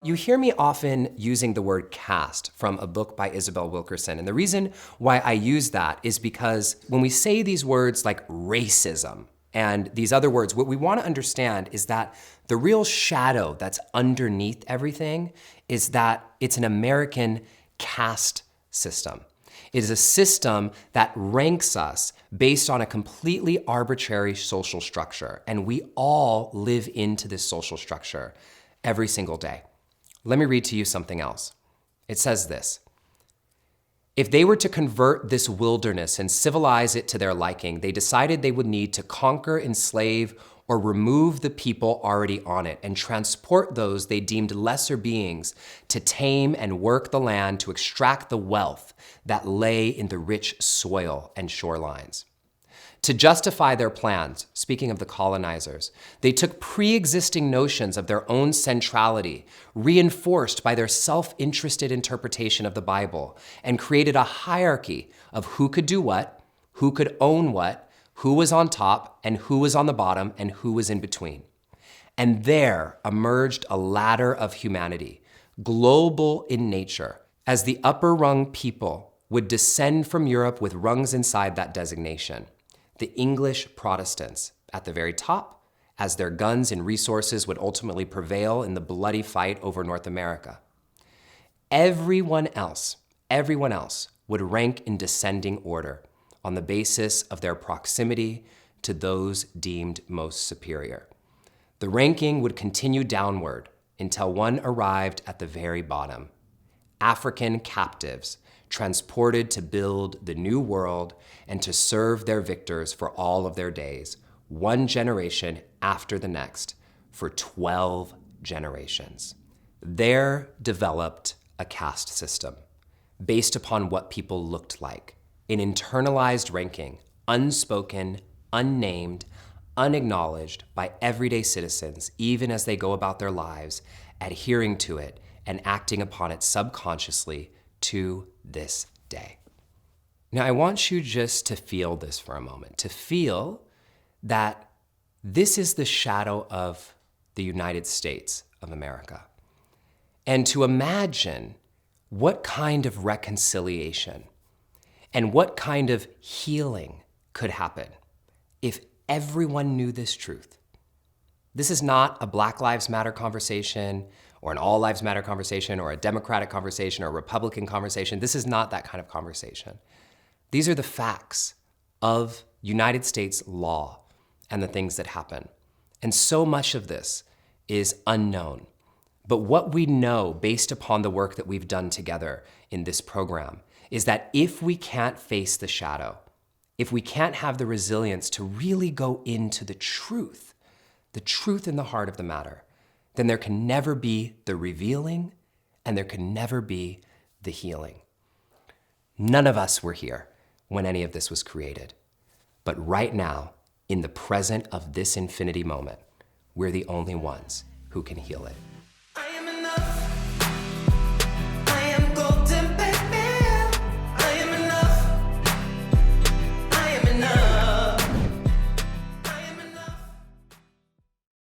You hear me often using the word caste from a book by Isabel Wilkerson. And the reason why I use that is because when we say these words like racism and these other words, what we want to understand is that the real shadow that's underneath everything is that it's an American caste system. It is a system that ranks us based on a completely arbitrary social structure. And we all live into this social structure every single day. Let me read to you something else. It says this: if they were to convert this wilderness and civilize it to their liking, they decided they would need to conquer, enslave, or remove the people already on it and transport those they deemed lesser beings to tame and work the land to extract the wealth that lay in the rich soil and shorelines. To justify their plans, speaking of the colonizers, they took pre-existing notions of their own centrality, reinforced by their self-interested interpretation of the Bible, and created a hierarchy of who could do what, who could own what, who was on top, and who was on the bottom, and who was in between. And there emerged a ladder of humanity, global in nature, as the upper rung people would descend from Europe with rungs inside that designation. The English Protestants at the very top, as their guns and resources would ultimately prevail in the bloody fight over North America. Everyone else would rank in descending order on the basis of their proximity to those deemed most superior. The ranking would continue downward until one arrived at the very bottom. African captives transported to build the new world and to serve their victors for all of their days, one generation after the next, for 12 generations. There developed a caste system based upon what people looked like, an internalized ranking, unspoken, unnamed, unacknowledged by everyday citizens, even as they go about their lives, adhering to it and acting upon it subconsciously to this day. Now, I want you just to feel this for a moment, to feel that this is the shadow of the United States of America, and to imagine what kind of reconciliation and what kind of healing could happen if everyone knew this truth. This is not a Black Lives Matter conversation or an All Lives Matter conversation or a Democratic conversation or a Republican conversation. This is not that kind of conversation. These are the facts of United States law and the things that happen. And so much of this is unknown. But what we know based upon the work that we've done together in this program is that if we can't face the shadow, if we can't have the resilience to really go into the truth in the heart of the matter, then there can never be the revealing and there can never be the healing. None of us were here when any of this was created. But right now, in the present of this infinity moment, we're the only ones who can heal it.